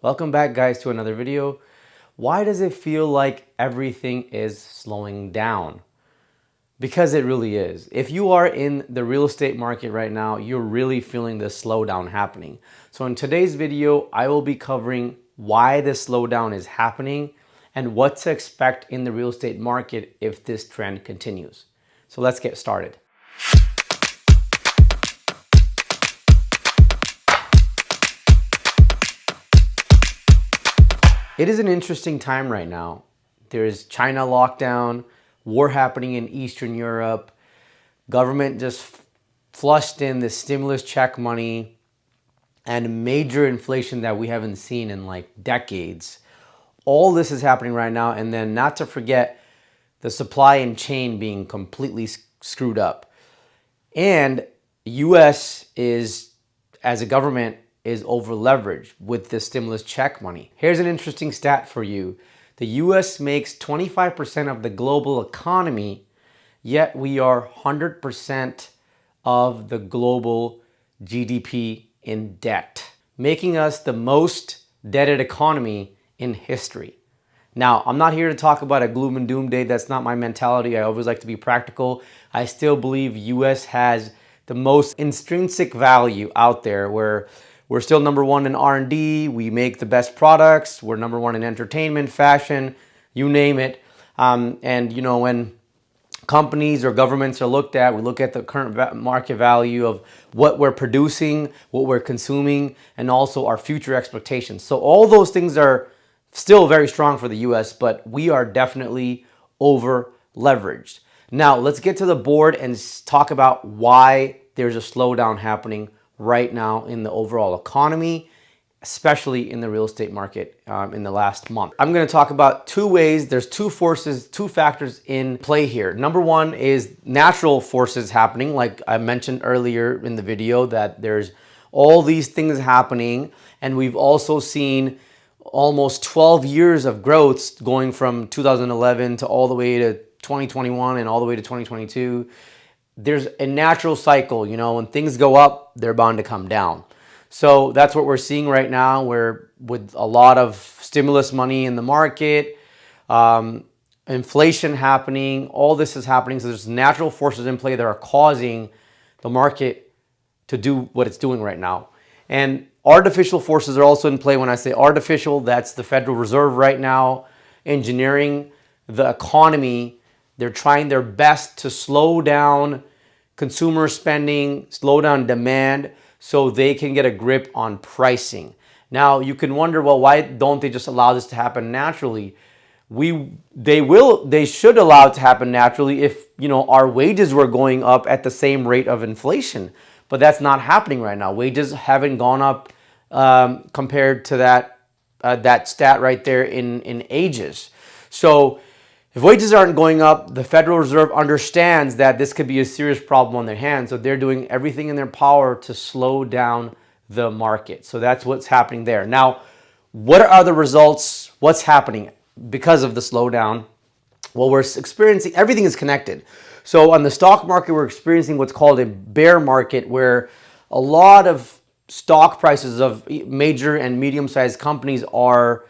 Welcome back, guys, to another video. Why does it feel like everything is slowing down? Because it really is. If you are in the real estate market right now, you're really feeling the slowdown happening. So in today's video, I will be covering why the slowdown is happening and what to expect in the real estate market if this trend continues. So let's get started. It is an interesting time right now. There's China lockdown, war happening in Eastern Europe, government just flushed in the stimulus check money, and major inflation that we haven't seen in like decades. All this is happening right now, and then not to forget the supply and chain being completely screwed up. And US is, as a government, is over leveraged with the stimulus check money. Here's an interesting stat for you. The US makes 25% of the global economy, yet we are 100% of the global GDP in debt, making us the most debted economy in history. Now, I'm not here to talk about a gloom and doom day. That's not my mentality. I always like to be practical. I still believe US has the most intrinsic value out there, where we're still number one in R&D. We make the best products. We're number one in entertainment, fashion, you name it. And you know, when companies or governments are looked at, we look at the current market value of what we're producing, what we're consuming, and also our future expectations. So all those things are still very strong for the US, but we are definitely over leveraged. Now, let's get to the board and talk about why there's a slowdown happening right now in the overall economy, especially in the real estate market in the last month. I'm going to talk about two ways. There's two forces, two factors in play here. Number one is natural forces happening. Like I mentioned earlier in the video, that there's all these things happening, and we've also seen almost 12 years of growth going from 2011 to all the way to 2021 and all the way to 2022. There's a natural cycle, you know, when things go up, they're bound to come down. So that's what we're seeing right now, where with a lot of stimulus money in the market, inflation happening, all this is happening. So there's natural forces in play that are causing the market to do what it's doing right now. And artificial forces are also in play. When I say artificial, that's the Federal Reserve right now engineering the economy. They're trying their best to slow down consumer spending, slow down demand, so they can get a grip on pricing. Now, you can wonder, well, why don't they just allow this to happen naturally? They should allow it to happen naturally if, you know, our wages were going up at the same rate of inflation. But that's not happening right now. Wages haven't gone up compared to that stat right there in ages. So if wages aren't going up, the Federal Reserve understands that this could be a serious problem on their hands. So they're doing everything in their power to slow down the market. So that's what's happening there. Now, what are the results? What's happening because of the slowdown? Well, we're experiencing, everything is connected. So on the stock market, we're experiencing what's called a bear market, where a lot of stock prices of major and medium-sized companies are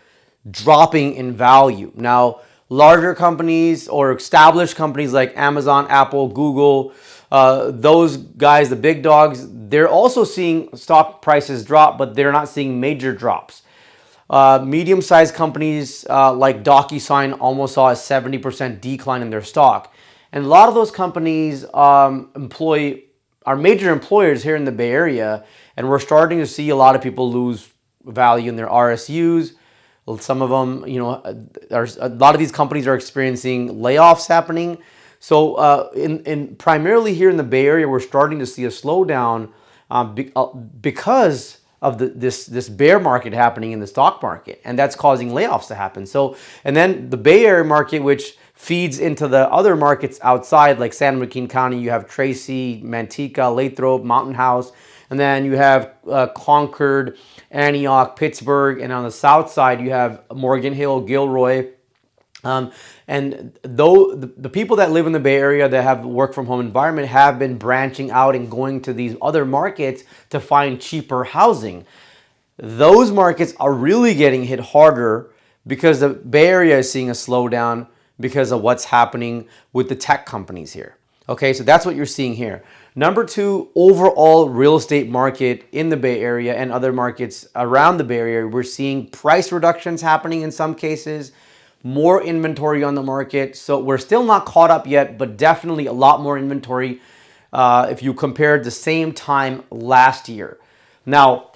dropping in value. Now, larger companies or established companies like Amazon, Apple, Google, those guys, the big dogs, they're also seeing stock prices drop, but they're not seeing major drops. Medium-sized companies like DocuSign almost saw a 70% decline in their stock. And a lot of those companies are major employers here in the Bay Area, and we're starting to see a lot of people lose value in their RSUs. Some of them, you know, a lot of these companies are experiencing layoffs happening. So primarily here in the Bay Area, we're starting to see a slowdown because of this bear market happening in the stock market, and that's causing layoffs to happen. So, and then the Bay Area market, which feeds into the other markets outside, like San Joaquin County, you have Tracy, Manteca, Lathrop, Mountain House, and then you have Concord, Antioch, Pittsburgh, and on the south side, you have Morgan Hill, Gilroy. And though the people that live in the Bay Area that have work from home environment have been branching out and going to these other markets to find cheaper housing. those markets are really getting hit harder because the Bay Area is seeing a slowdown because of what's happening with the tech companies here. Okay, so that's what you're seeing here. Number two, overall real estate market in the Bay Area and other markets around the Bay Area, we're seeing price reductions happening in some cases, more inventory on the market. So we're still not caught up yet, but definitely a lot more inventory if you compare the same time last year. Now,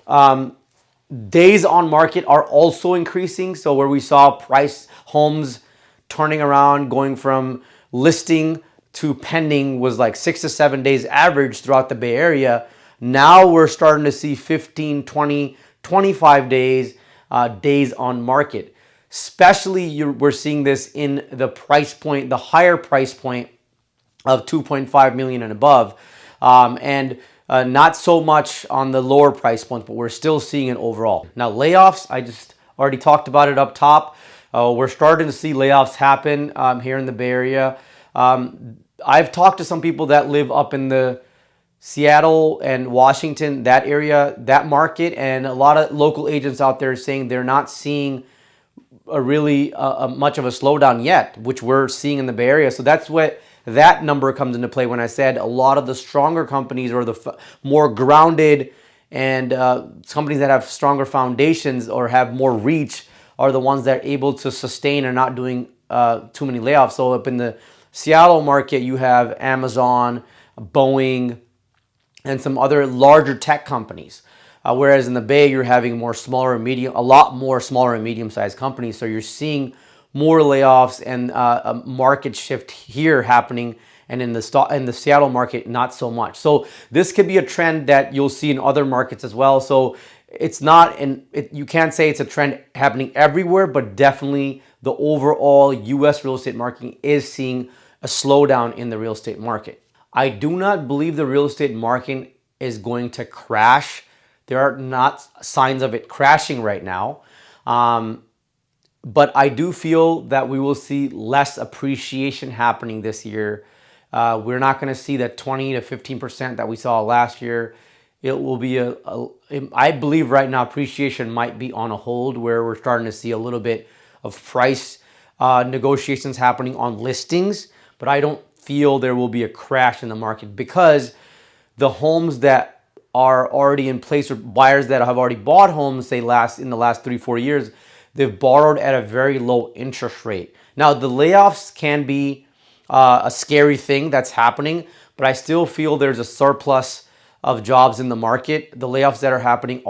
days on market are also increasing. So where we saw price homes turning around, going from listing to pending was like 6 to 7 days average throughout the Bay Area. Now we're starting to see 15, 20, 25 days, days on market. Especially we're seeing this in the price point, the higher price point of 2.5 million and above. Not so much on the lower price points, but we're still seeing it overall. Now layoffs, I just already talked about it up top. We're starting to see layoffs happen here in the Bay Area. I've talked to some people that live up in the Seattle and Washington, that area, that market, and a lot of local agents out there saying they're not seeing really much of a slowdown yet, which we're seeing in the Bay Area. So that's what that number comes into play when I said a lot of the stronger companies or the more grounded and companies that have stronger foundations or have more reach are the ones that are able to sustain and not doing too many layoffs. So up in the Seattle market, you have Amazon, Boeing, and some other larger tech companies. Whereas in the Bay, you're having more smaller and medium, a lot more smaller and medium-sized companies. So you're seeing more layoffs and a market shift here happening, and in the Seattle market, not so much. So this could be a trend that you'll see in other markets as well. So it's not, you can't say it's a trend happening everywhere, but definitely the overall U.S. real estate market is seeing a slowdown in the real estate market. I do not believe the real estate market is going to crash. There are not signs of it crashing right now. But I do feel that we will see less appreciation happening this year. We're not going to see that 20 to 15% that we saw last year. It will be I believe right now appreciation might be on a hold, where we're starting to see a little bit of price negotiations happening on listings. But I don't feel there will be a crash in the market, because the homes that are already in place, or buyers that have already bought homes, say in the last 3-4 years, they've borrowed at a very low interest rate. Now the layoffs can be a scary thing that's happening, but I still feel there's a surplus of jobs in the market. The layoffs that are happening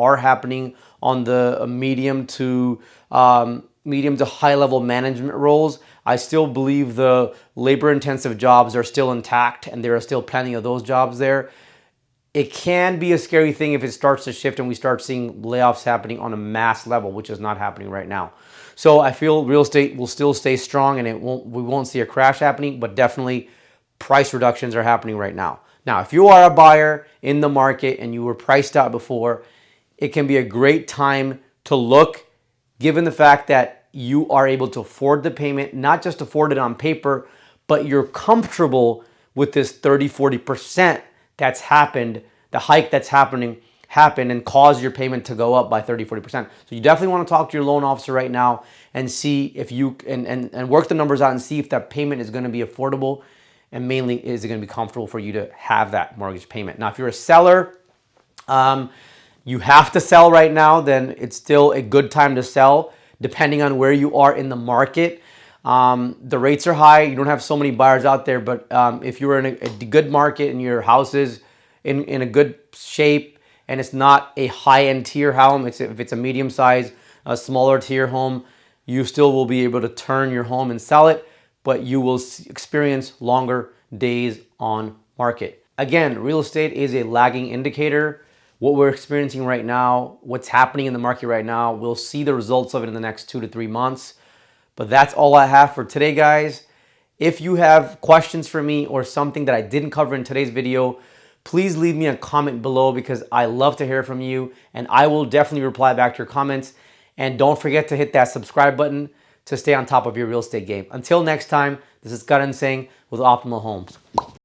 on the medium to high level management roles. I still believe the labor intensive jobs are still intact, and there are still plenty of those jobs there. It can be a scary thing if it starts to shift and we start seeing layoffs happening on a mass level, which is not happening right now. So I feel real estate will still stay strong, and we won't see a crash happening, but definitely price reductions are happening right now. Now, if you are a buyer in the market and you were priced out before, it can be a great time to look, given the fact that you are able to afford the payment, not just afford it on paper, but you're comfortable with this 30-40% that's happened, the hike that's happened and caused your payment to go up by 30-40%. So you definitely want to talk to your loan officer right now and see if you and work the numbers out and see if that payment is going to be affordable, and mainly is it going to be comfortable for you to have that mortgage payment. Now, if you're a seller, you have to sell right now, then it's still a good time to sell, depending on where you are in the market. The rates are high. You don't have so many buyers out there, but if you're in a good market and your house is in a good shape and it's not a high-end tier home, if it's a medium-sized, a smaller tier home, you still will be able to turn your home and sell it, but you will experience longer days on market. Again, real estate is a lagging indicator. What we're experiencing right now, what's happening in the market right now, we'll see the results of it in the next 2 to 3 months. But that's all I have for today, guys. If you have questions for me or something that I didn't cover in today's video, please leave me a comment below, because I love to hear from you, and I will definitely reply back to your comments. And don't forget to hit that subscribe button to stay on top of your real estate game. Until next time, this is Karan Singh with Optimal Homes.